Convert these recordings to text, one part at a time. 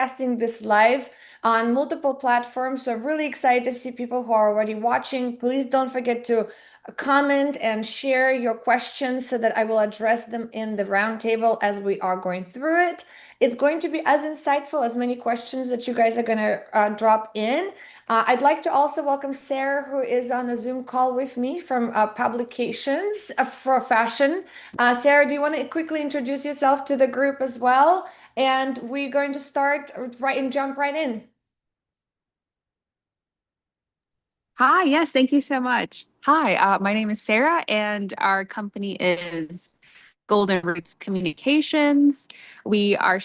Casting this live on multiple platforms. So really excited to see people who are already watching. Please don't forget to comment and share your questions so that I will address them in the roundtable as we are going through it. It's going to be as insightful as many questions that you guys are going to drop in. I'd like to also welcome Sarah, who is on a Zoom call with me from Publications for Fashion. Sarah, do you want to quickly introduce yourself to the group as well? And we're going to start right and jump right in. Hi, yes, thank you so much. Hi, my name is Sarah, and our company is Golden Roots Communications. We are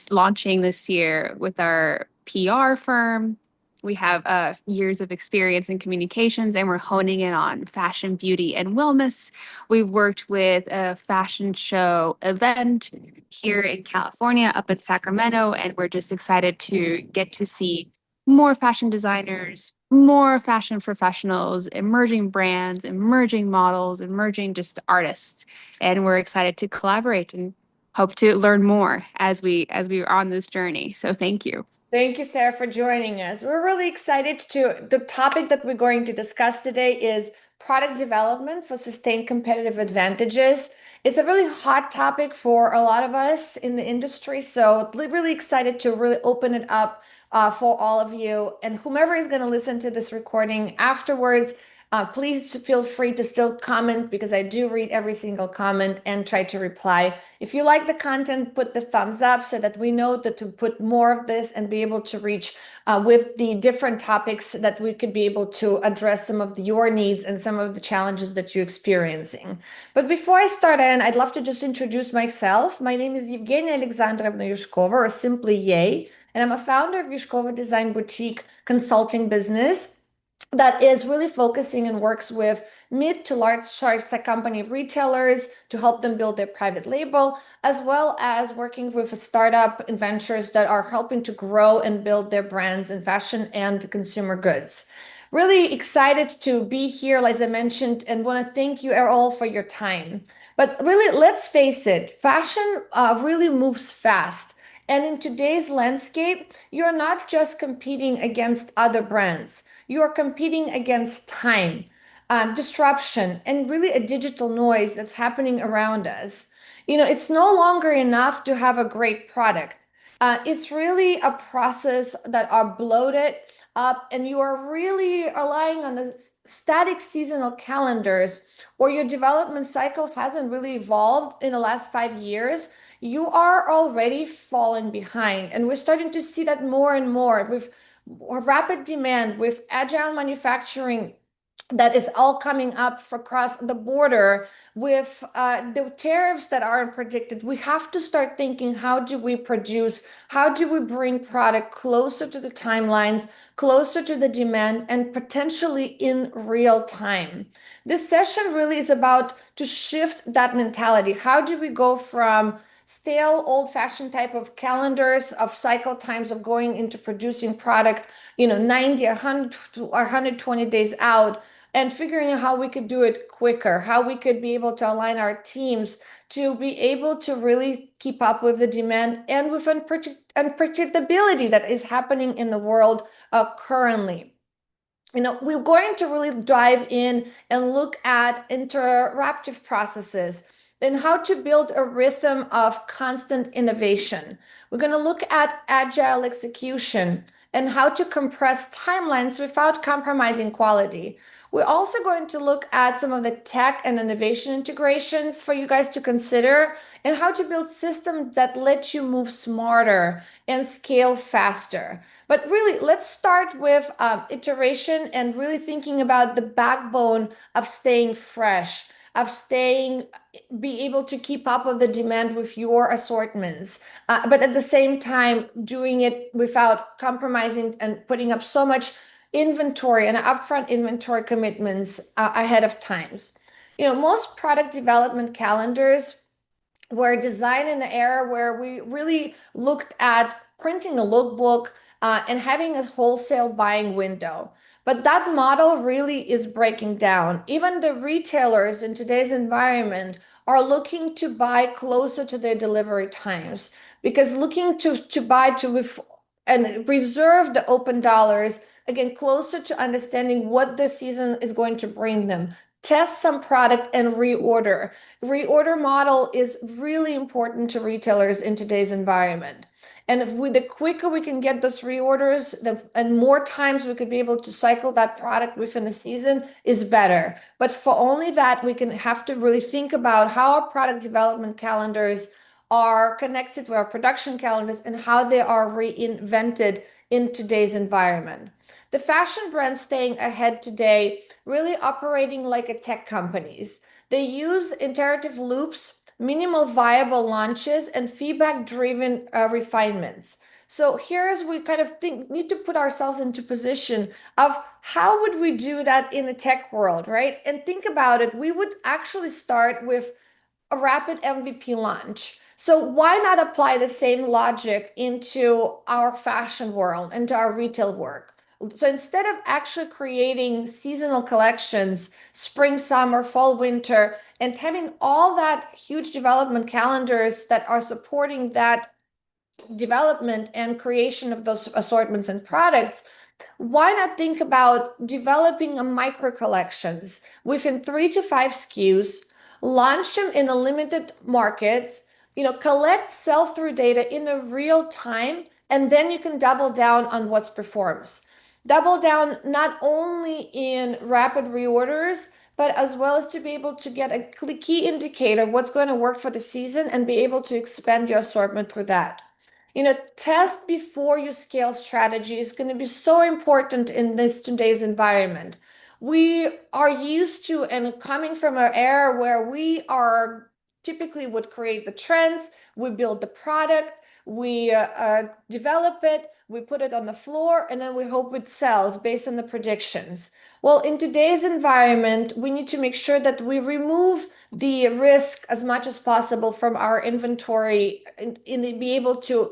launching this year with our PR firm. We have years of experience in communications, and we're honing in on fashion, beauty, and wellness. We've worked with a fashion show event here in California, up in Sacramento, and we're just excited to get to see more fashion designers, more fashion professionals, emerging brands, emerging models, emerging just artists. And we're excited to collaborate and hope to learn more as we are on this journey. So thank you. Thank you, Sarah, for joining us. We're really excited the topic that we're going to discuss today is product development for sustained competitive advantages. It's a really hot topic for a lot of us in the industry. So really excited to really open it up for all of you and whomever is going to listen to this recording afterwards. Please feel free to still comment because I do read every single comment and try to reply. If you like the content, put the thumbs up so that we know that to put more of this and be able to reach with the different topics that we could be able to address some of your needs and some of the challenges that you're experiencing. But before I start in, I'd love to just introduce myself. My name is Evgenia Alexandrovna Yushkova, or simply Yay, and I'm a founder of Yushkova Design Boutique consulting business that is really focusing and works with mid to large size company retailers to help them build their private label, as well as working with startup ventures that are helping to grow and build their brands in fashion and consumer goods. Really excited to be here, as I mentioned, and want to thank you all for your time. But really, let's face it, fashion really moves fast. And in today's landscape, you're not just competing against other brands. You are competing against time, disruption, and really a digital noise that's happening around us. It's no longer enough to have a great product. It's really a process that are bloated up, and you are really relying on the static seasonal calendars, or your development cycle hasn't really evolved in the last 5 years. You are already falling behind, and we're starting to see that more and more with rapid demand, with agile manufacturing that is all coming up across the border, with the tariffs that aren't predicted. We have to start thinking, how do we produce, how do we bring product closer to the timelines, closer to the demand, and potentially in real time. This session really is about to shift that mentality. How do we go from stale, old-fashioned type of calendars of cycle times of going into producing product, 90 or 100 or 120 days out, and figuring out how we could do it quicker, how we could be able to align our teams to be able to really keep up with the demand and with unpredictability that is happening in the world currently. We're going to really dive in and look at interruptive processes and how to build a rhythm of constant innovation. We're going to look at agile execution and how to compress timelines without compromising quality. We're also going to look at some of the tech and innovation integrations for you guys to consider and how to build systems that let you move smarter and scale faster. But really, let's start with iteration and really thinking about the backbone of staying fresh, of be able to keep up with the demand with your assortments, but at the same time, doing it without compromising and putting up so much inventory and upfront inventory commitments ahead of times. Most product development calendars were designed in the era where we really looked at printing a lookbook and having a wholesale buying window. But that model really is breaking down. Even the retailers in today's environment are looking to buy closer to their delivery times because looking to buy and reserve the open dollars again closer to understanding what the season is going to bring them. Test some product and reorder. Reorder model is really important to retailers in today's environment. And the quicker we can get those reorders, and more times we could be able to cycle that product within the season is better. But for only that, we can have to really think about how our product development calendars are connected to our production calendars and how they are reinvented in today's environment. The fashion brands staying ahead today really operating like a tech companies. They use iterative loops, minimal viable launches, and feedback-driven refinements. So here's we kind of need to put ourselves into position of how would we do that in the tech world, right? And think about it. We would actually start with a rapid MVP launch. So why not apply the same logic into our fashion world, into our retail work? So instead of actually creating seasonal collections, spring, summer, fall, winter, and having all that huge development calendars that are supporting that development and creation of those assortments and products, why not think about developing a micro collections within 3 to 5 SKUs, launch them in a limited markets, collect sell-through data in a real time, and then you can double down on what's performs. Double down not only in rapid reorders, but as well as to be able to get a key indicator of what's going to work for the season and be able to expand your assortment through that. Test before you scale strategy is going to be so important in this today's environment. We are used to and coming from an era where we are typically would create the trends, we build the product, we develop it, we put it on the floor, and then we hope it sells based on the predictions. Well, in today's environment, we need to make sure that we remove the risk as much as possible from our inventory and be able to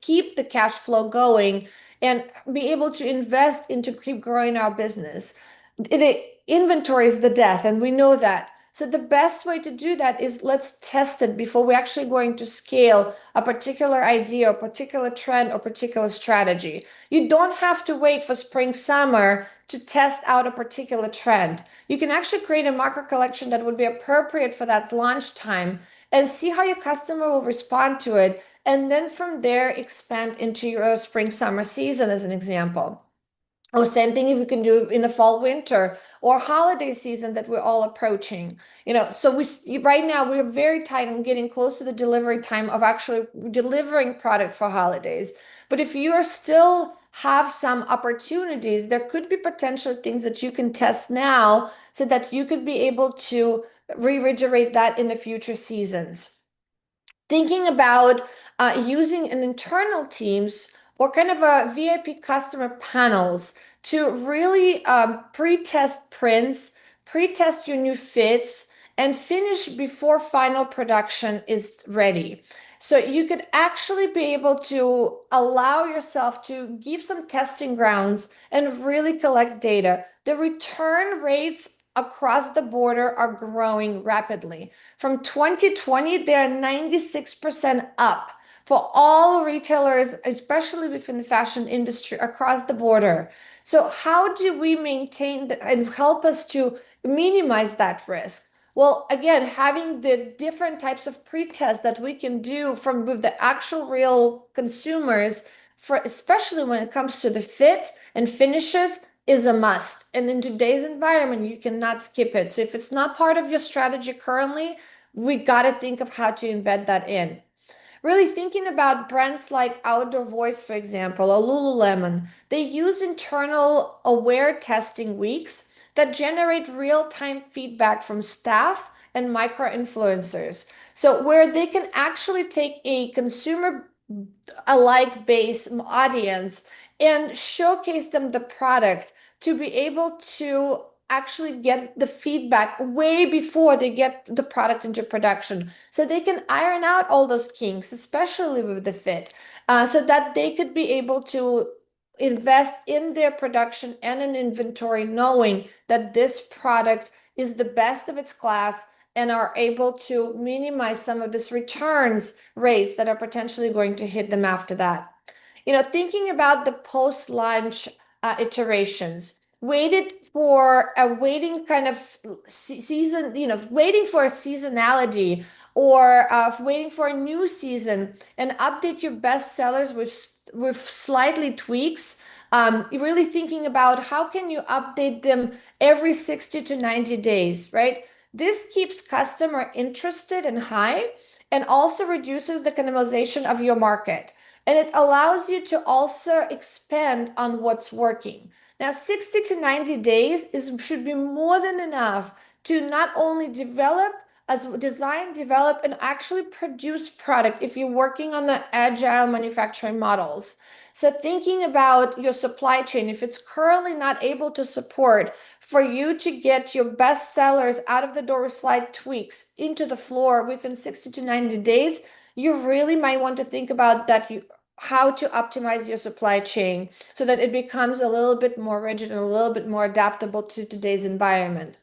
keep the cash flow going and be able to invest into keep growing our business. The inventory is the death, and we know that. So the best way to do that is let's test it before we're actually going to scale a particular idea, a particular trend, or particular strategy. You don't have to wait for spring, summer to test out a particular trend. You can actually create a macro collection that would be appropriate for that launch time and see how your customer will respond to it. And then from there, expand into your spring, summer season as an example. Or same thing if you can do in the fall, winter, or holiday season that we're all approaching. So right now we're very tight on getting close to the delivery time of actually delivering product for holidays. But if you are still have some opportunities, there could be potential things that you can test now so that you could be able to refrigerate that in the future seasons. Thinking about using an internal teams or kind of a VIP customer panels to really pre-test prints, pre-test your new fits, and finish before final production is ready. So you could actually be able to allow yourself to give some testing grounds and really collect data. The return rates across the border are growing rapidly. From 2020, they're 96% up for all retailers, especially within the fashion industry across the border. So how do we maintain and help us to minimize that risk? Well, again, having the different types of pre-tests that we can do from with the actual real consumers, for especially when it comes to the fit and finishes, is a must. And in today's environment, you cannot skip it. So if it's not part of your strategy currently, we got to think of how to embed that in. Really thinking about brands like Outdoor Voice, for example, or Lululemon, they use internal aware testing weeks that generate real-time feedback from staff and micro influencers. So where they can actually take a consumer alike base audience and showcase them the product to be able to actually get the feedback way before they get the product into production so they can iron out all those kinks, especially with the fit, so that they could be able to invest in their production and in inventory knowing that this product is the best of its class and are able to minimize some of this returns rates that are potentially going to hit them after that. Thinking about the post-launch iterations, waiting kind of season, waiting for a seasonality or waiting for a new season and update your best sellers with slightly tweaks. Really thinking about how can you update them every 60 to 90 days, right? This keeps customer interested and high and also reduces the cannibalization of your market. And it allows you to also expand on what's working. Now, 60 to 90 days should be more than enough to not only develop, and actually produce product if you're working on the agile manufacturing models. So thinking about your supply chain, if it's currently not able to support for you to get your best sellers out of the door with slight tweaks into the floor within 60 to 90 days, you really might want to think about how to optimize your supply chain so that it becomes a little bit more rigid and a little bit more adaptable to today's environment.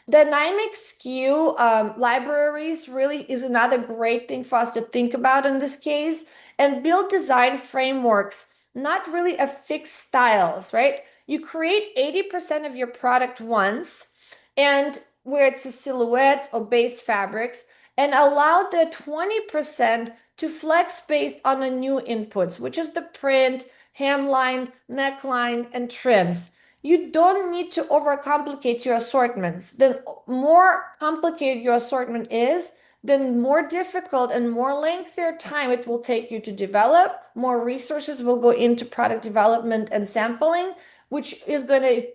Dynamic SKU libraries really is another great thing for us to think about in this case, and build design frameworks, not really a fixed styles, right? You create 80% of your product once, and where it's a silhouettes or base fabrics, and allow the 20% to flex based on the new inputs, which is the print, hemline, neckline, and trims. You don't need to overcomplicate your assortments. The more complicated your assortment is, the more difficult and more lengthier time it will take you to develop. More resources will go into product development and sampling, which is going to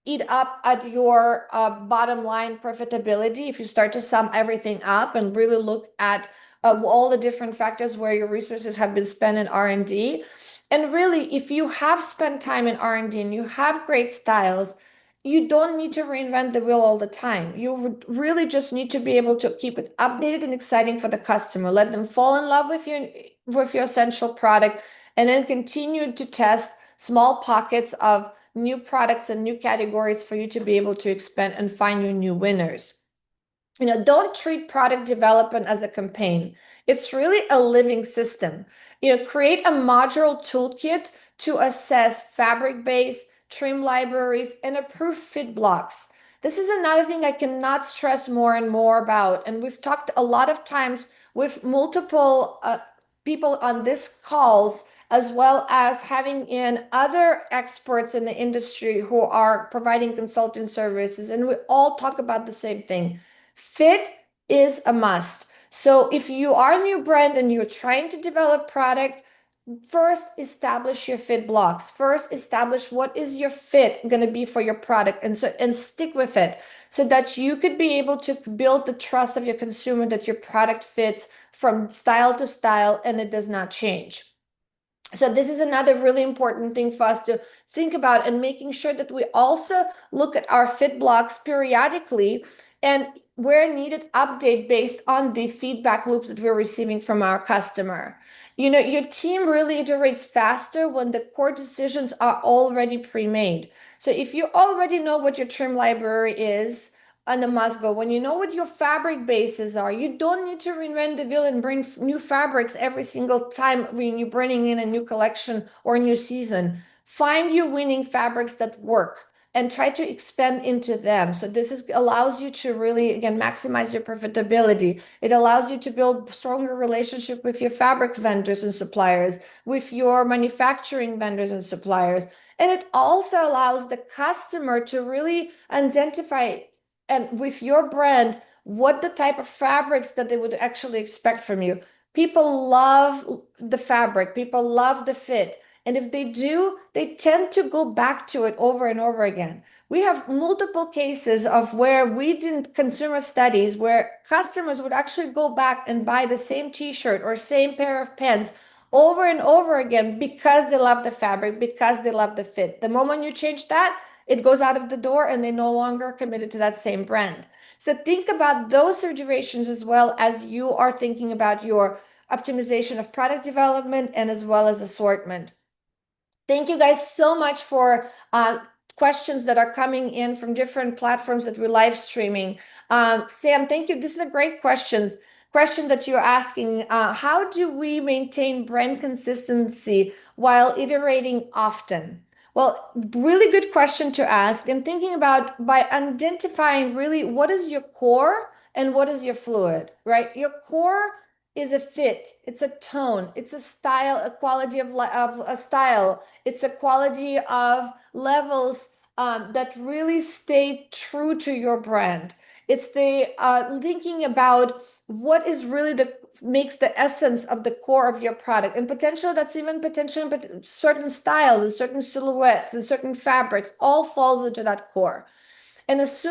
eat up at your bottom line profitability if you start to sum everything up and really look at all the different factors where your resources have been spent in R&D. And really, if you have spent time in R&D and you have great styles, you don't need to reinvent the wheel all the time. You really just need to be able to keep it updated and exciting for the customer. Let them fall in love with your essential product, and then continue to test small pockets of new products and new categories for you to be able to expand and find your new winners. Don't treat product development as a campaign. It's really a living system. Create a modular toolkit to assess fabric base, trim libraries, and approve fit blocks. This is another thing I cannot stress more and more about. And we've talked a lot of times with multiple people on this calls, as well as having in other experts in the industry who are providing consulting services. And we all talk about the same thing. Fit is a must. So if you are a new brand and you're trying to develop product, first establish your fit blocks. First establish what is your fit going to be for your product, and stick with it so that you could be able to build the trust of your consumer that your product fits from style to style and it does not change. So this is another really important thing for us to think about, and making sure that we also look at our fit blocks periodically and where needed update based on the feedback loops that we're receiving from our customer. Your team really iterates faster when the core decisions are already pre-made. So if you already know what your trim library is on the must-go, when you know what your fabric bases are, you don't need to reinvent the wheel and bring new fabrics every single time when you're bringing in a new collection or a new season. Find your winning fabrics that work and try to expand into them. So allows you to really, again, maximize your profitability. It allows you to build stronger relationship with your fabric vendors and suppliers, with your manufacturing vendors and suppliers. And it also allows the customer to really identify, and with your brand, what the type of fabrics that they would actually expect from you. People love the fabric, people love the fit. And if they do, they tend to go back to it over and over again. We have multiple cases of where we did consumer studies where customers would actually go back and buy the same t-shirt or same pair of pants over and over again because they love the fabric, because they love the fit. The moment you change that, it goes out of the door and they no longer committed to that same brand. So think about those situations as well as you are thinking about your optimization of product development and as well as assortment. Thank you guys so much for questions that are coming in from different platforms that we're live streaming. Sam, thank you. This is a great question that you're asking. How do we maintain brand consistency while iterating often? Well, really good question to ask, and thinking about by identifying really what is your core and what is your fluid, right? Your core is a fit, it's a tone, it's a style, a quality of a style, it's a quality of levels that really stay true to your brand. It's the thinking about what is really the makes the essence of the core of your product, and potential that's even potential, but certain styles and certain silhouettes and certain fabrics all falls into that core. And as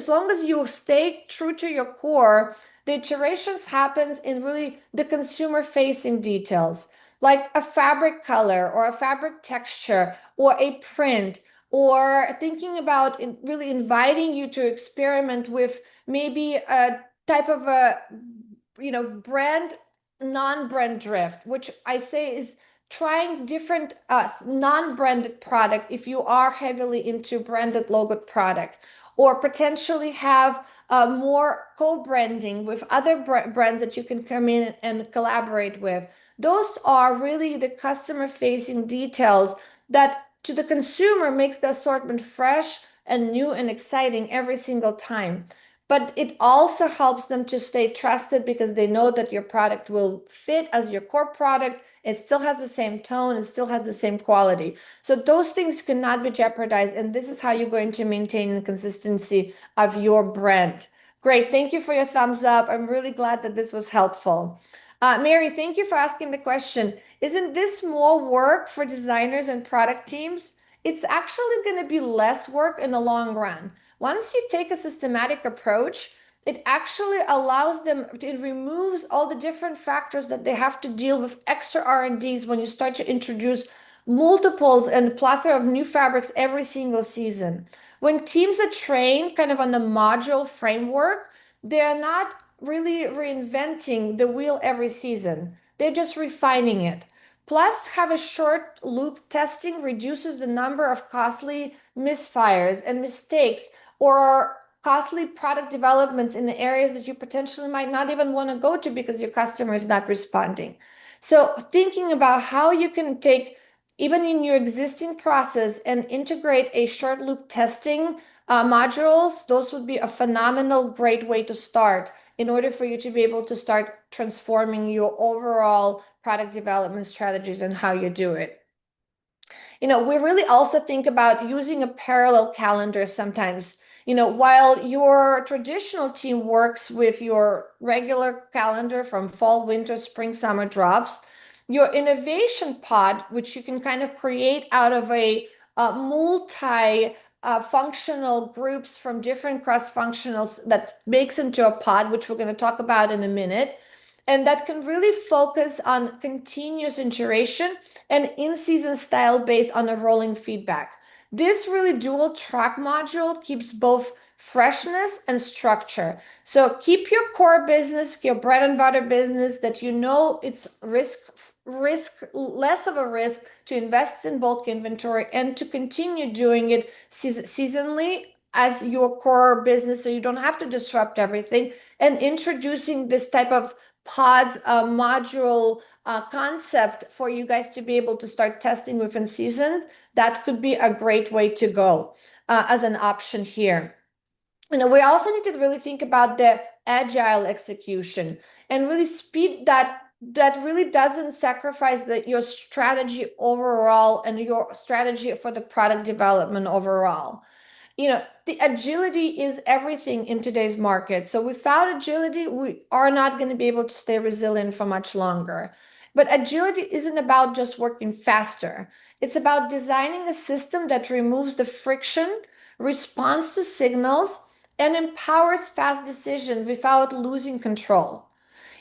long as you stay true to your core, the iterations happens in really the consumer facing details, like a fabric color or a fabric texture or a print, or thinking about really inviting you to experiment with maybe a type of a brand non-brand drift, which I say is trying different non-branded product if you are heavily into branded logoed product, or potentially have more co-branding with other brands that you can come in and collaborate with. Those are really the customer facing details that to the consumer makes the assortment fresh and new and exciting every single time. But it also helps them to stay trusted because they know that your product will fit as your core product. It still has the same tone, it still has the same quality. So those things cannot be jeopardized. And this is how you're going to maintain the consistency of your brand. Great. Thank you for your thumbs up. I'm really glad that this was helpful. Mary, thank you for asking the question. Isn't this more work for designers and product teams? It's actually going to be less work in the long run. Once you take a systematic approach, it actually allows them, it removes all the different factors that they have to deal with extra R&Ds when you start to introduce multiples and plethora of new fabrics every single season. When teams are trained kind of on the module framework, they're not really reinventing the wheel every season. They're just refining it. Plus, have a short loop testing reduces the number of costly misfires and mistakes or costly product developments in the areas that you potentially might not even want to go to because your customer is not responding. So, thinking about how you can take even in your existing process and integrate a short loop testing modules, those would be a phenomenal, great way to start in order for you to be able to start transforming your overall product development strategies and how you do it. We really also think about using a parallel calendar sometimes. While your traditional team works with your regular calendar from fall, winter, spring, summer drops, your innovation pod, which you can kind of create out of a multi functional groups from different cross functionals that makes into a pod, which we're going to talk about in a minute. And that can really focus on continuous iteration and in-season style based on a rolling feedback. This really dual track module keeps both freshness and structure. So keep your core business, your bread and butter business that you know it's less of a risk to invest in bulk inventory and to continue doing it seasonally as your core business so you don't have to disrupt everything, and introducing this type of pods module concept for you guys to be able to start testing within seasons. That could be a great way to go as an option here. We also need to really think about the agile execution and really speed that really doesn't sacrifice your strategy overall and your strategy for the product development overall. The agility is everything in today's market. So without agility, we are not going to be able to stay resilient for much longer. But agility isn't about just working faster. It's about designing a system that removes the friction, responds to signals, and empowers fast decision without losing control.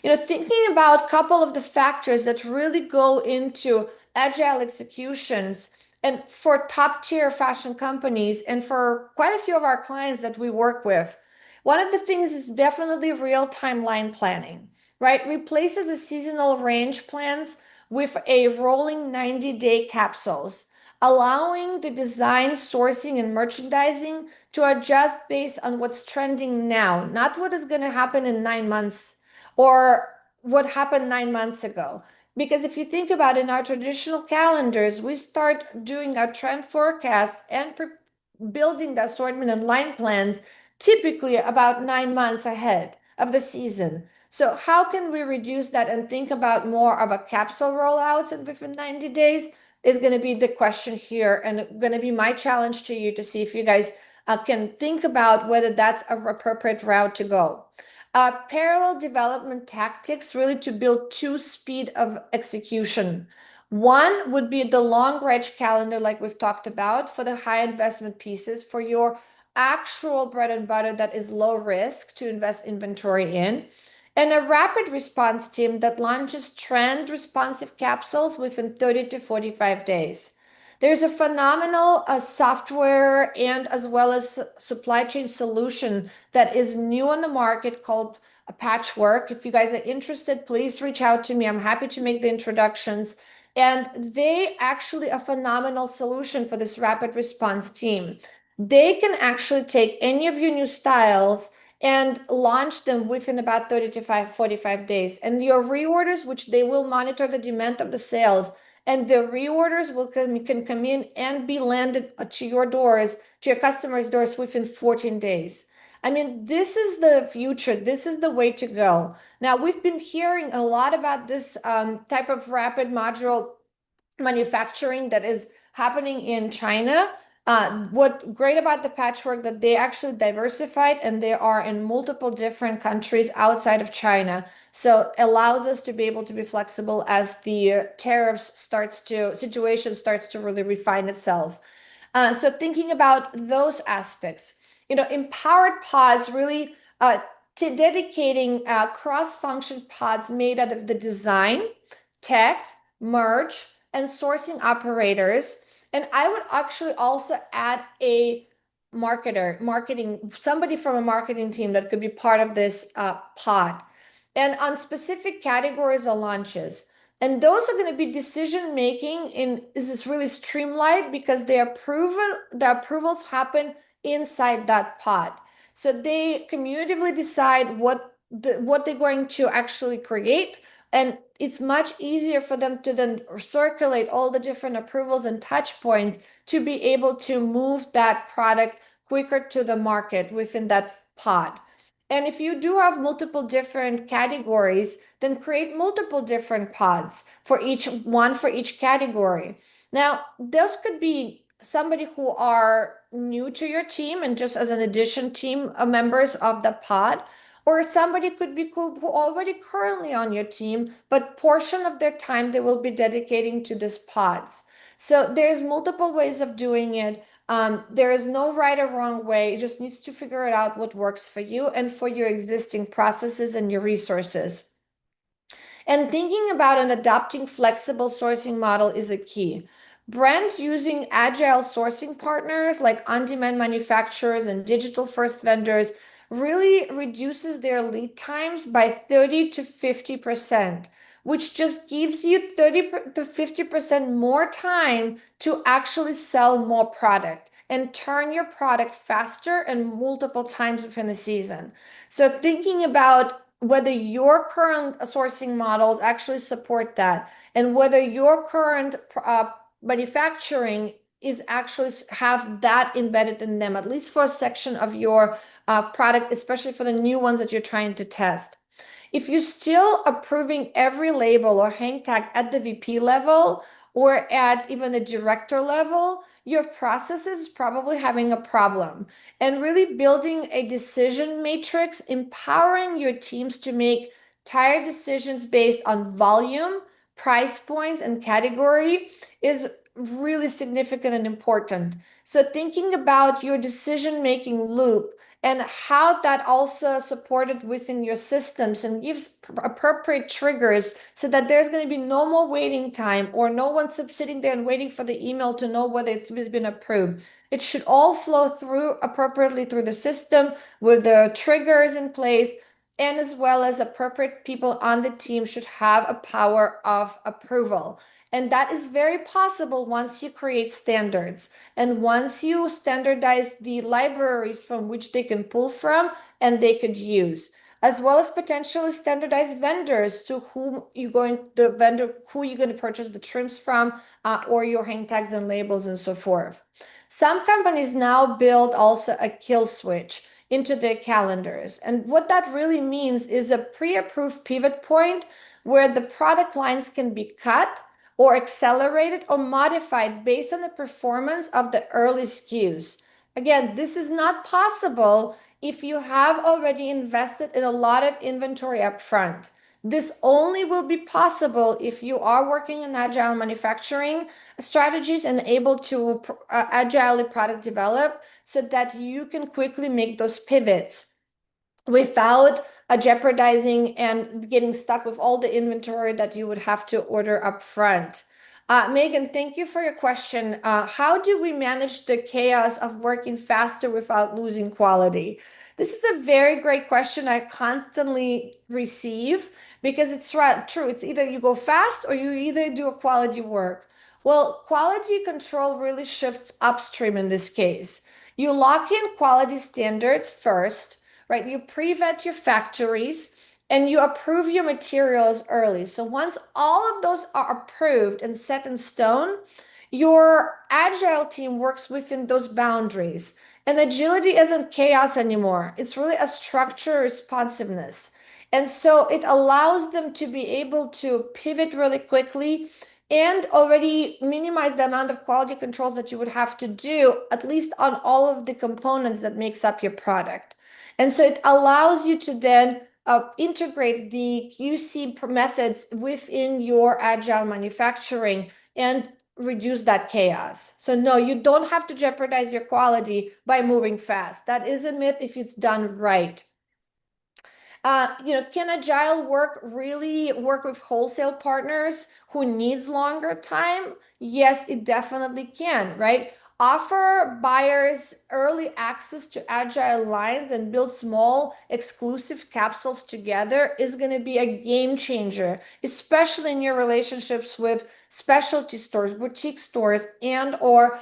Thinking about a couple of the factors that really go into agile executions and for top tier fashion companies and for quite a few of our clients that we work with, one of the things is definitely real-time line planning, right? Replaces the seasonal range plans with a rolling 90-day capsules. allowing the design, sourcing, and merchandising to adjust based on what's trending now, not what is going to happen in 9 months or what happened 9 months ago. Because if you think about it, in our traditional calendars, we start doing our trend forecasts and building the assortment and line plans typically about 9 months ahead of the season. So how can we reduce that and think about more of a capsule rollouts and within 90 days is going to be the question here, and going to be my challenge to you to see if you guys can think about whether that's an appropriate route to go. Parallel development tactics really to build two speed of execution. One would be the long range calendar, like we've talked about, for the high investment pieces, for your actual bread and butter that is low risk to invest inventory in, and a rapid response team that launches trend responsive capsules within 30 to 45 days. There's a phenomenal software and as well as supply chain solution that is new on the market called a Patchwork. If you guys are interested, please reach out to me. I'm happy to make the introductions. And they actually a phenomenal solution for this rapid response team. They can actually take any of your new styles and launch them within about 30 to 45 days. And your reorders, which they will monitor the demand of the sales, and the reorders can come in and be landed to your doors, to your customers' doors within 14 days. I mean, this is the future. This is the way to go. Now, we've been hearing a lot about this type of rapid modular manufacturing that is happening in China. What great about the Patchwork that they actually diversified and they are in multiple different countries outside of China. So allows us to be able to be flexible as the situation starts to really refine itself. So thinking about those aspects, empowered pods really to dedicating cross-function pods made out of the design, tech, merch, and sourcing operators. And I would actually also add a marketing, somebody from a marketing team that could be part of this pod. And on specific categories or launches. And those are going to be decision making in is this really streamlined because the approvals happen inside that pod. So they communitively decide what they're going to actually create, and it's much easier for them to then circulate all the different approvals and touch points to be able to move that product quicker to the market within that pod. And if you do have multiple different categories, then create multiple different pods for each category. Now, those could be somebody who are new to your team and just as an addition team members of the pod, or somebody could be who already currently on your team, but portion of their time they will be dedicating to this pods. So there's multiple ways of doing it. There is no right or wrong way. You just needs to figure it out what works for you and for your existing processes and your resources. And thinking about and adopting flexible sourcing model is a key. Brand using agile sourcing partners like on-demand manufacturers and digital-first vendors really reduces their lead times by 30 to 50%, which just gives you 30 to 50% more time to actually sell more product and turn your product faster and multiple times within the season. So thinking about whether your current sourcing models actually support that and whether your current manufacturing is actually have that embedded in them, at least for a section of your product, especially for the new ones that you're trying to test. If you're still approving every label or hang tag at the VP level or at even the director level, your process is probably having a problem. And really building a decision matrix, empowering your teams to make tired decisions based on volume, price points, and category is really significant and important. So thinking about your decision-making loop and how that also supported within your systems and gives appropriate triggers so that there's going to be no more waiting time or no one sitting there and waiting for the email to know whether it's been approved. It should all flow through appropriately through the system with the triggers in place, and as well as appropriate people on the team should have a power of approval. And that is very possible once you create standards and once you standardize the libraries from which they can pull from and they could use, as well as potentially standardized vendors to whom you're going, the vendor who you're going to purchase the trims from, or your hang tags and labels and so forth. Some companies now build also a kill switch into their calendars. And what that really means is a pre-approved pivot point where the product lines can be cut or accelerated or modified based on the performance of the early SKUs. Again, this is not possible if you have already invested in a lot of inventory upfront. This only will be possible if you are working in agile manufacturing strategies and able to agilely product develop so that you can quickly make those pivots without jeopardizing and getting stuck with all the inventory that you would have to order up front. Megan, thank you for your question. How do we manage the chaos of working faster without losing quality? This is a very great question I constantly receive because it's true. It's either you go fast or you either do a quality work. Well, quality control really shifts upstream in this case. You lock in quality standards first, right? You pre-vet your factories and you approve your materials early. So once all of those are approved and set in stone, your agile team works within those boundaries. And agility isn't chaos anymore. It's really a structure responsiveness. And so it allows them to be able to pivot really quickly and already minimize the amount of quality controls that you would have to do, at least on all of the components that makes up your product. And so it allows you to then integrate the QC methods within your agile manufacturing and reduce that chaos. So no, you don't have to jeopardize your quality by moving fast. That is a myth if it's done right. Can agile work really work with wholesale partners who needs longer time? Yes, it definitely can, right? Offer buyers early access to agile lines and build small exclusive capsules together is going to be a game changer, especially in your relationships with specialty stores, boutique stores, and or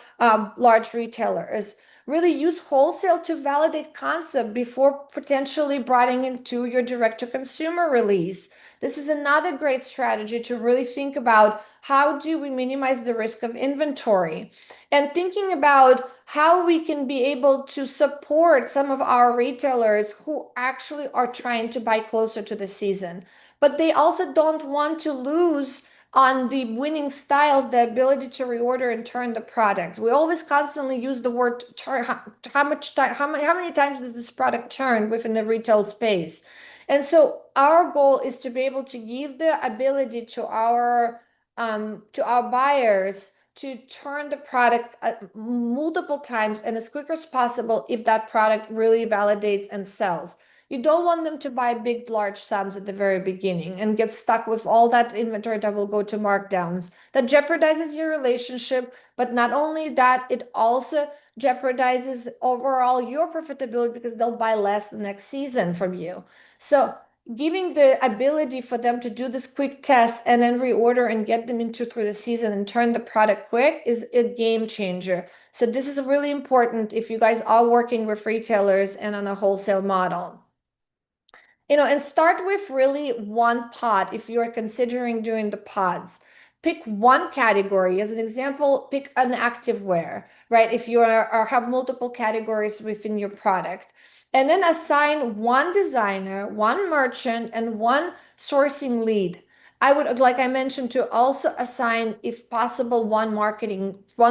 large retailers. Really use wholesale to validate concept before potentially bringing into your direct to consumer release. This is another great strategy to really think about how do we minimize the risk of inventory and thinking about how we can be able to support some of our retailers who actually are trying to buy closer to the season, but they also don't want to lose on the winning styles, the ability to reorder and turn the product. We always constantly use the word turn. How much time? How many times does this product turn within the retail space? And so our goal is to be able to give the ability to our buyers to turn the product multiple times and as quick as possible if that product really validates and sells. You don't want them to buy big, large sums at the very beginning and get stuck with all that inventory that will go to markdowns. That jeopardizes your relationship, but not only that, it also jeopardizes overall your profitability because they'll buy less the next season from you. So giving the ability for them to do this quick test and then reorder and get them into through the season and turn the product quick is a game changer. So this is really important if you guys are working with retailers and on a wholesale model. And start with really one pod if you're considering doing the pods. Pick one category. As an example, pick an activewear, right? If you are or have multiple categories within your product. And then assign one designer, one merchant, and one sourcing lead. I would, like I mentioned, to also assign, if possible, one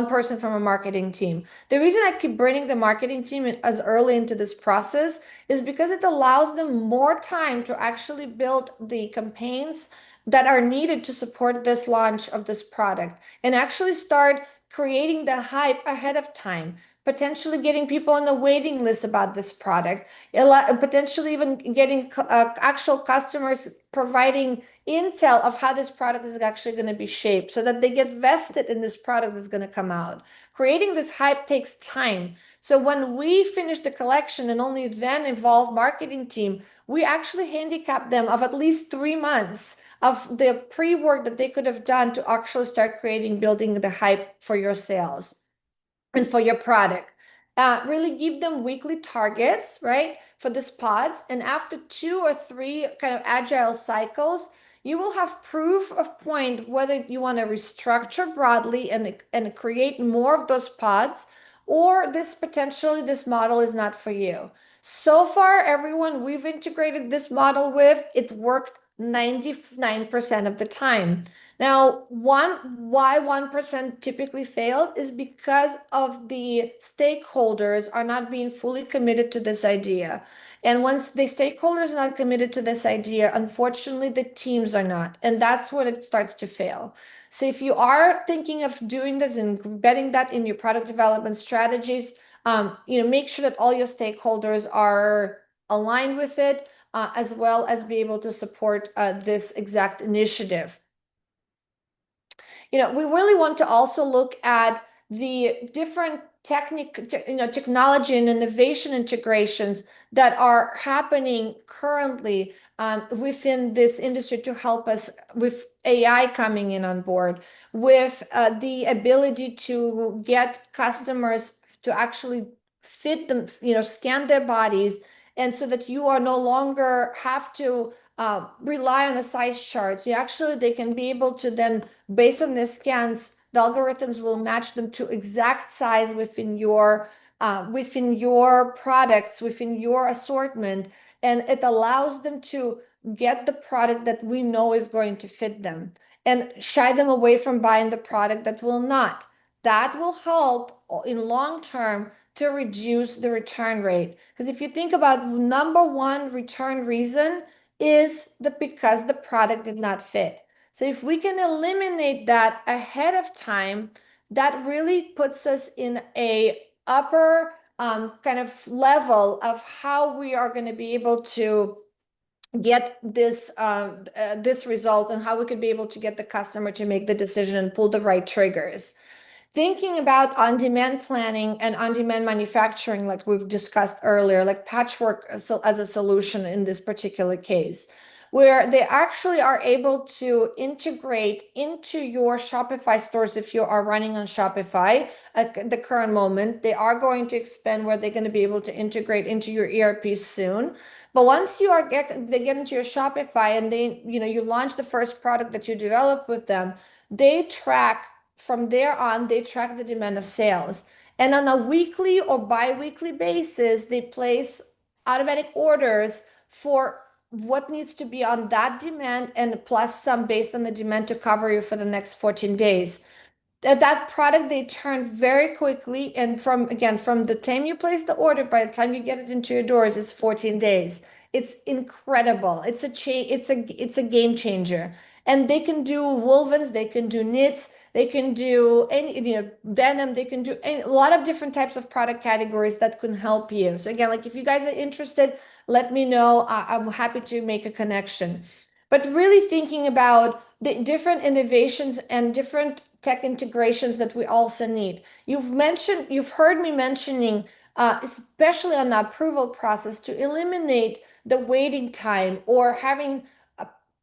person from a marketing team. The reason I keep bringing the marketing team as early into this process is because it allows them more time to actually build the campaigns that are needed to support this launch of this product and actually start creating the hype ahead of time, potentially getting people on the waiting list about this product, potentially even getting actual customers providing intel of how this product is actually going to be shaped so that they get vested in this product that's going to come out. Creating this hype takes time. So when we finish the collection and only then involve marketing team, we actually handicap them of at least 3 months of the pre-work that they could have done to actually start building the hype for your sales and for your product. Really give them weekly targets, right, for the spots. And after 2 or 3 kind of agile cycles, you will have proof of point whether you want to restructure broadly and create more of those pods, or this model is not for you. So far, everyone we've integrated this model with, it worked 99% of the time. Now, why 1% typically fails is because of the stakeholders are not being fully committed to this idea. And once the stakeholders are not committed to this idea, unfortunately, the teams are not. And that's when it starts to fail. So if you are thinking of doing this and embedding that in your product development strategies, make sure that all your stakeholders are aligned with it, as well as be able to support this exact initiative. We really want to also look at the different technology and innovation integrations that are happening currently within this industry to help us with AI coming in on board, with the ability to get customers to actually fit them, scan their bodies, and so that you are no longer have to rely on the size charts. They can be able to then, based on the scans, the algorithms will match them to exact size within your products, within your assortment, and it allows them to get the product that we know is going to fit them and shy them away from buying the product that will not. That will help in long term to reduce the return rate. Because if you think about number one return reason is because the product did not fit. So if we can eliminate that ahead of time, that really puts us in a upper kind of level of how we are going to be able to get this result, and how we could be able to get the customer to make the decision and pull the right triggers. Thinking about on-demand planning and on-demand manufacturing, like we've discussed earlier, like patchwork as a solution in this particular case, where they actually are able to integrate into your Shopify stores. If you are running on Shopify at the current moment, they are going to expand where they're going to be able to integrate into your ERP soon. But once they get into your Shopify and you launch the first product that you develop with them, they track from there on, they track the demand of sales. And on a weekly or bi-weekly basis, they place automatic orders for what needs to be on that demand, and plus some based on the demand to cover you for the next 14 days. That product they turn very quickly, and from the time you place the order, by the time you get it into your doors, it's 14 days. It's incredible. It's a game changer. And they can do wovens, they can do knits, they can do denim, they can do a lot of different types of product categories that can help you. So again, like if you guys are interested, let me know. I'm happy to make a connection. But really thinking about the different innovations and different tech integrations that we also need. You've heard me mentioning, especially on the approval process, to eliminate the waiting time, or having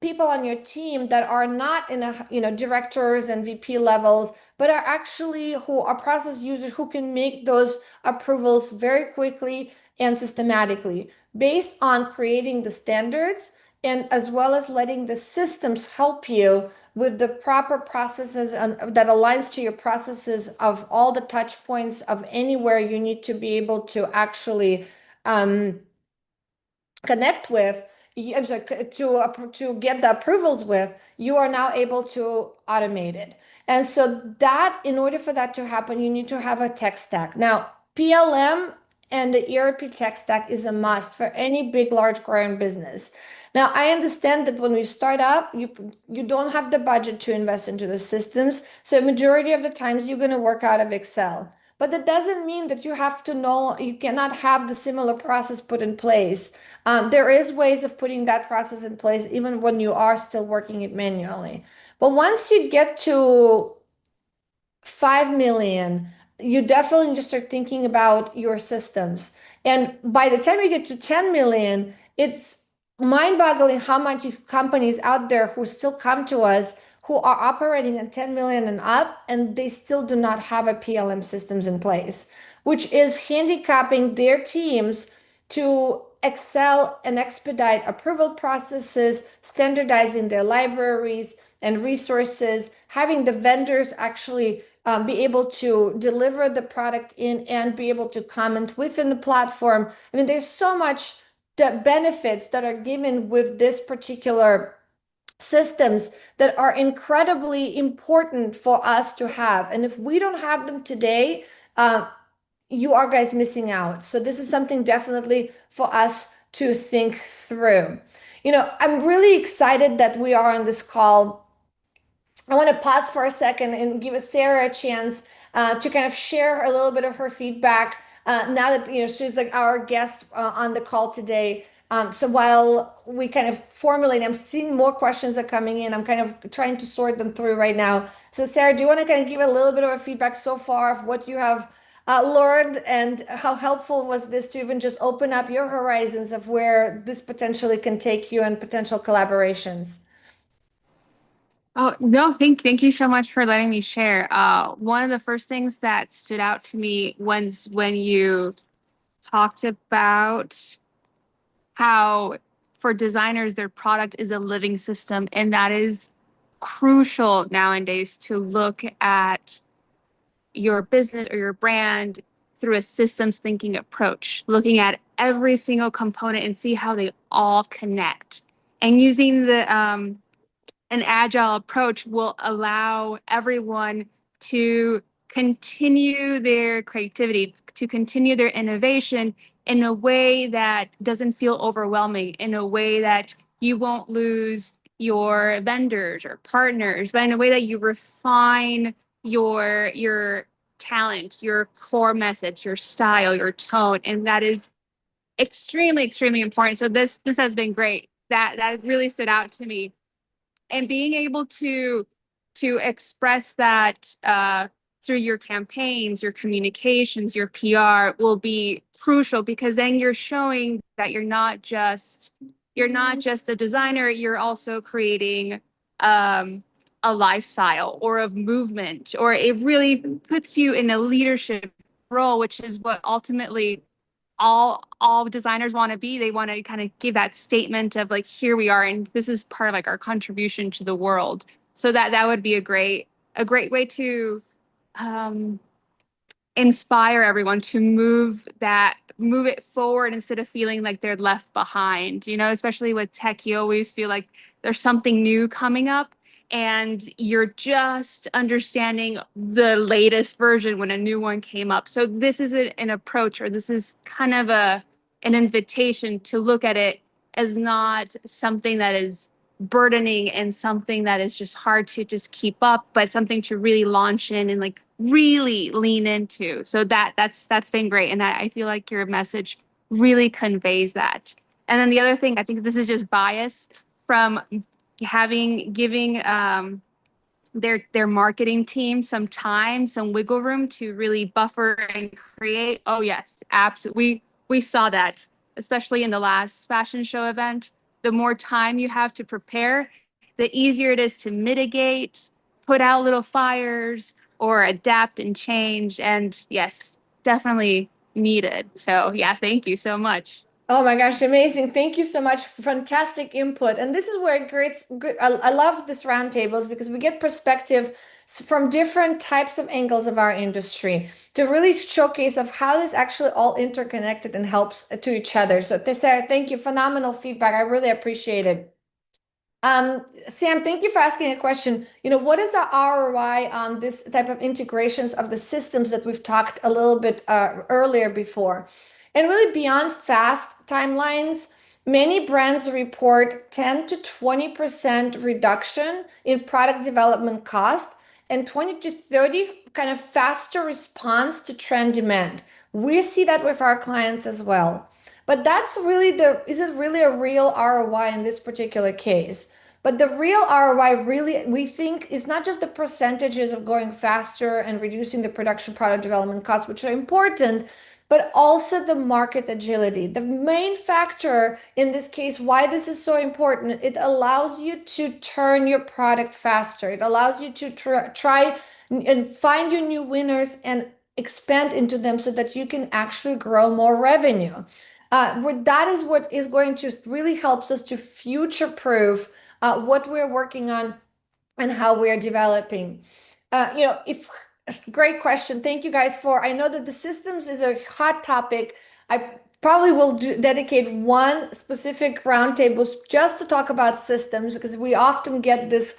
people on your team that are not in directors and VP levels, but are actually who are process users who can make those approvals very quickly and systematically based on creating the standards, and as well as letting the systems help you with the proper processes and that aligns to your processes of all the touch points of anywhere you need to be able to actually um, connect with. I'm sorry, to get the approvals with, you are now able to automate it. And so that, in order for that to happen, you need to have a tech stack. Now, PLM and the ERP tech stack is a must for any big, large growing business. Now, I understand that when we start up, you don't have the budget to invest into the systems. So majority of the times you're going to work out of Excel. But that doesn't mean that you cannot have the similar process put in place. There is ways of putting that process in place even when you are still working it manually. But once you get to 5 million, you definitely just start thinking about your systems. And by the time you get to 10 million, it's mind-boggling how many companies out there who still come to us who are operating at 10 million and up, and they still do not have a PLM systems in place, which is handicapping their teams to excel and expedite approval processes, standardizing their libraries and resources, having the vendors actually be able to deliver the product in and be able to comment within the platform. I mean, there's so much the benefits that are given with this particular systems that are incredibly important for us to have. And if we don't have them today, you are guys missing out. So this is something definitely for us to think through. I'm really excited that we are on this call. I want to pause for a second and give Sarah a chance to kind of share a little bit of her feedback now that she's like our guest on the call today. So while we kind of formulate, I'm seeing more questions are coming in. I'm kind of trying to sort them through right now. So Sarah, do you want to kind of give a little bit of a feedback so far of what you have learned and how helpful was this to even just open up your horizons of where this potentially can take you and potential collaborations? Oh, no, thank you so much for letting me share. One of the first things that stood out to me was when you talked about how for designers, their product is a living system, and that is crucial nowadays to look at your business or your brand through a systems thinking approach, looking at every single component and see how they all connect. And using the an agile approach will allow everyone to continue their creativity, to continue their innovation in a way that doesn't feel overwhelming, in a way that you won't lose your vendors or partners, but in a way that you refine your talent, your core message, your style, your tone, and that is extremely important. So this has been great. That really stood out to me, and being able to express that through your campaigns, your communications, your PR will be crucial, because then you're showing that you're not just a designer, you're also creating a lifestyle or a movement, or it really puts you in a leadership role, which is what ultimately all designers want to be. They want to kind of give that statement of like, here we are, and this is part of like our contribution to the world. So that would be a great way to um, inspire everyone to move it forward instead of feeling like they're left behind. Especially with tech, you always feel like there's something new coming up and you're just understanding the latest version when a new one came up. So this is an approach, or this is kind of an invitation to look at it as not something that is burdening and something that is just hard to just keep up, but something to really launch in and like really lean into. So that's been great. And I feel like your message really conveys that. And then the other thing, I think this is just bias from giving their marketing team some time, some wiggle room to really buffer and create. Oh yes, absolutely. We saw that, especially in the last fashion show event. The more time you have to prepare, the easier it is to mitigate, put out little fires, or adapt and change. And yes, definitely needed. So yeah, thank you so much. Oh my gosh, amazing. Thank you so much. Fantastic input. And this is where it creates good. I love this roundtables because we get perspective from different types of angles of our industry to really showcase of how this actually all interconnected and helps to each other. So Sarah, thank you. Phenomenal feedback. I really appreciate it. Sam, thank you for asking a question. What is the ROI on this type of integrations of the systems that we've talked a little bit earlier before? And really beyond fast timelines, many brands report 10 to 20% reduction in product development cost and 20 to 30 kind of faster response to trend demand. We see that with our clients as well. But is it really a real ROI in this particular case? But the real ROI really, we think, is not just the percentages of going faster and reducing the production product development costs, which are important, but also the market agility. The main factor in this case, why this is so important, it allows you to turn your product faster. It allows you to try and find your new winners and expand into them so that you can actually grow more revenue. That is what is going to really helps us to future proof what we're working on and how we're developing. If great question. Thank you guys for. I know that the systems is a hot topic. I probably will dedicate one specific roundtable just to talk about systems because we often get this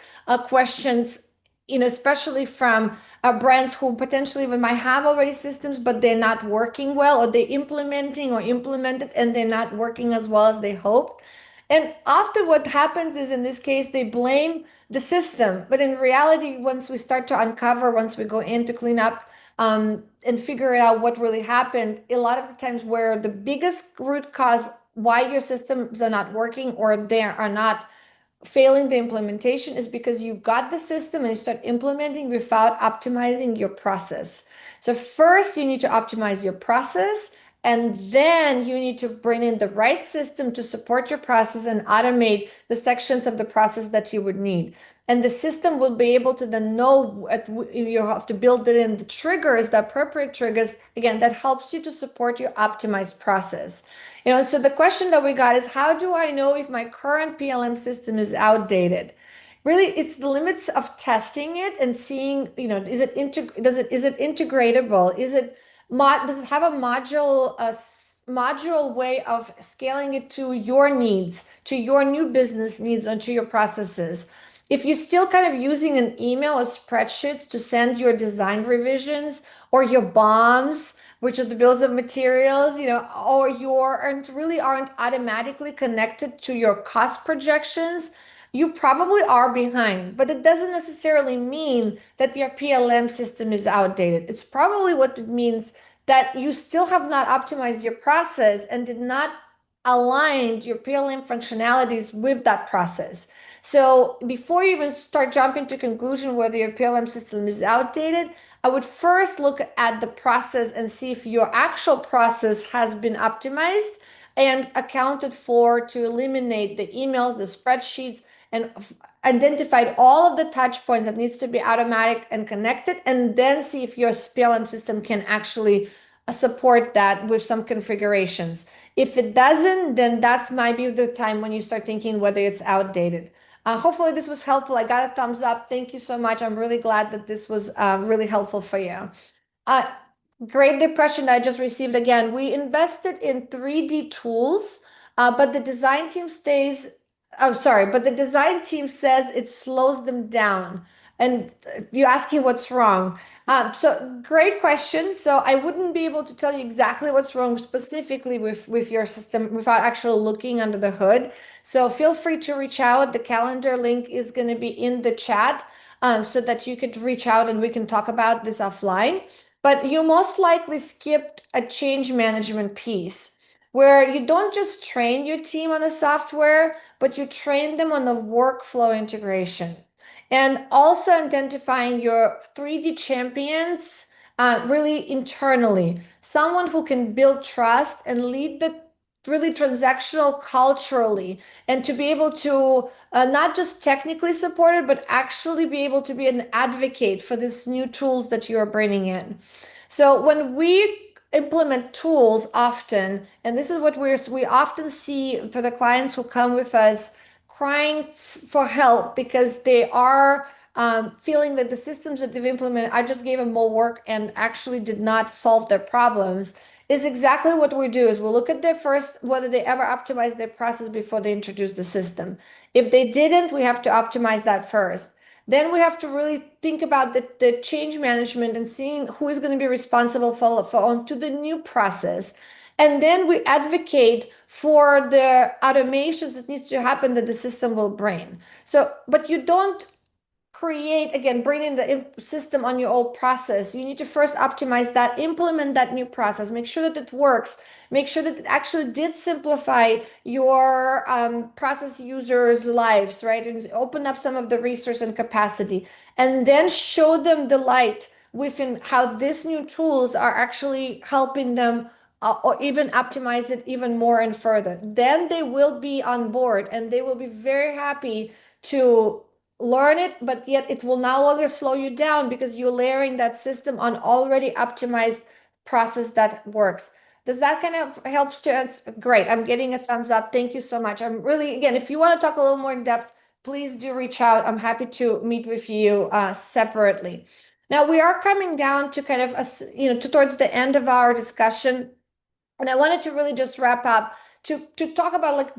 questions, especially from brands who potentially even might have already systems, but they're not working well, or they're implementing or implemented and they're not working as well as they hoped. And often what happens is in this case, they blame the system. But in reality, once we start to uncover, once we go in to clean up and figure out what really happened, a lot of the times where the biggest root cause why your systems are not working or they are not failing the implementation is because you got the system and you start implementing without optimizing your process. So first you need to optimize your process, and then you need to bring in the right system to support your process and automate the sections of the process that you would need. And the system will be able to then know you have to build it in the triggers, the appropriate triggers, again, that helps you to support your optimized process. So the question that we got is, how do I know if my current PLM system is outdated? Really, it's the limits of testing it and seeing, is it integratable? Does it have a module way of scaling it to your needs, to your new business needs, and to your processes? If you're still kind of using an email or spreadsheets to send your design revisions or your BOMs, which are the bills of materials, or really aren't automatically connected to your cost projections, you probably are behind. But it doesn't necessarily mean that your PLM system is outdated. It's probably what it means that you still have not optimized your process and did not align your PLM functionalities with that process. So before you even start jumping to conclusion whether your PLM system is outdated, I would first look at the process and see if your actual process has been optimized and accounted for to eliminate the emails, the spreadsheets, and identified all of the touch points that needs to be automatic and connected, and then see if your PLM system can actually support that with some configurations. If it doesn't, then that might be the time when you start thinking whether it's outdated. Hopefully this was helpful. I got a thumbs up. Thank you so much. I'm really glad that this was really helpful for you. Uh, Great Depression I just received again. We invested in 3D tools, but the design team stays, I'm sorry, but the design team says it slows them down. And you're asking what's wrong. So great question. So I wouldn't be able to tell you exactly what's wrong specifically with your system without actually looking under the hood. So feel free to reach out. The calendar link is going to be in the chat so that you could reach out and we can talk about this offline. But you most likely skipped a change management piece where you don't just train your team on the software, but you train them on the workflow integration and also identifying your 3D champions really internally. Someone who can build trust and lead the really transactional culturally, and to be able to not just technically support it, but actually be able to be an advocate for these new tools that you are bringing in. So when we implement tools often, and this is what we often see for the clients who come with us crying for help because they are feeling that the systems that they've implemented, I just gave them more work and actually did not solve their problems, is exactly what we do is we'll look at their first, whether they ever optimize their process before they introduce the system. If they didn't, we have to optimize that first. Then we have to really think about the change management and seeing who is going to be responsible for onto the new process. And then we advocate for the automations that needs to happen that the system will bring. So, but you don't create, again, bring in the system on your old process. You need to first optimize that, implement that new process, make sure that it works, make sure that it actually did simplify your process users' lives, right? And open up some of the resource and capacity, and then show them the light within how these new tools are actually helping them or even optimize it even more and further. Then they will be on board and they will be very happy to learn it, but yet it will no longer slow you down because you're layering that system on already optimized process that works. Does that kind of helps to answer? Great. I'm getting a thumbs up. Thank you so much. I'm really, again, if you want to talk a little more in depth, please do reach out. I'm happy to meet with you separately. Now we are coming down to kind of towards the end of our discussion, and I wanted to really just wrap up to talk about, like,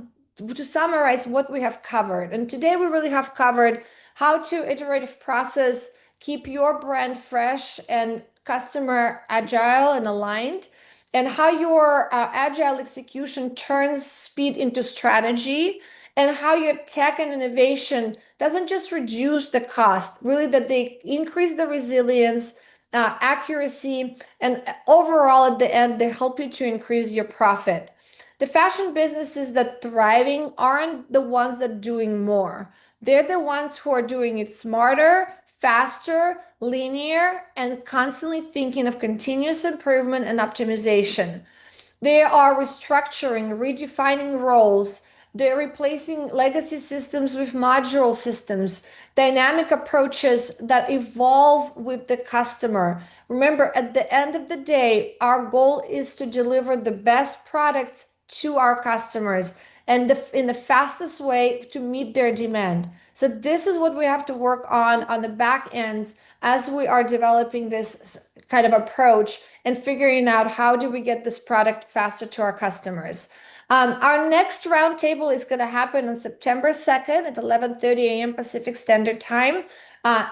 to summarize what we have covered. And today we really have covered how to iterative process, keep your brand fresh and customer agile and aligned, and how your agile execution turns speed into strategy, and how your tech and innovation doesn't just reduce the cost, really that they increase the resilience, accuracy, and overall at the end they help you to increase your profit. The fashion businesses that thriving aren't the ones that are doing more. They're the ones who are doing it smarter, faster, linear, and constantly thinking of continuous improvement and optimization. They are restructuring, redefining roles. They're replacing legacy systems with modular systems, dynamic approaches that evolve with the customer. Remember, at the end of the day, our goal is to deliver the best products to our customers and in the fastest way to meet their demand. So this is what we have to work on the back ends as we are developing this kind of approach and figuring out how do we get this product faster to our customers. Our next roundtable is going to happen on September 2nd at 11:30 a.m. Pacific Standard Time.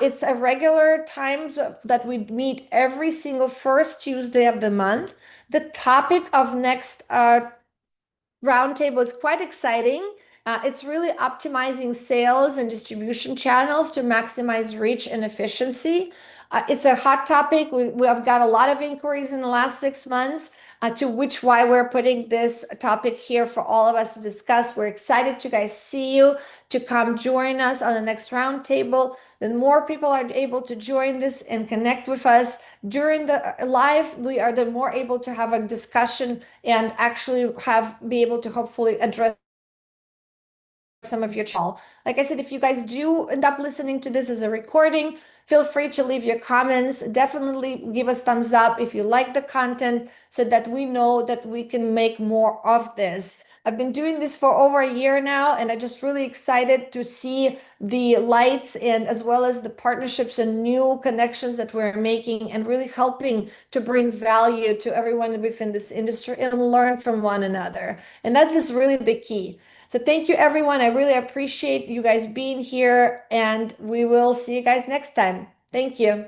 It's a regular time that we meet every single first Tuesday of the month. The topic of next roundtable is quite exciting. It's really optimizing sales and distribution channels to maximize reach and efficiency. It's a hot topic. We have got a lot of inquiries in the last 6 months, to which why we're putting this topic here for all of us to discuss. We're excited to guys see you, to come join us on the next roundtable. Then more people are able to join this and connect with us during the live. We are the more able to have a discussion and actually be able to hopefully address some of your call. Like I said, if you guys do end up listening to this as a recording, feel free to leave your comments. Definitely give us thumbs up if you like the content so that we know that we can make more of this. I've been doing this for over a year now, and I'm just really excited to see the lights and as well as the partnerships and new connections that we're making and really helping to bring value to everyone within this industry and learn from one another. And that is really the key. So thank you, everyone. I really appreciate you guys being here, and we will see you guys next time. Thank you.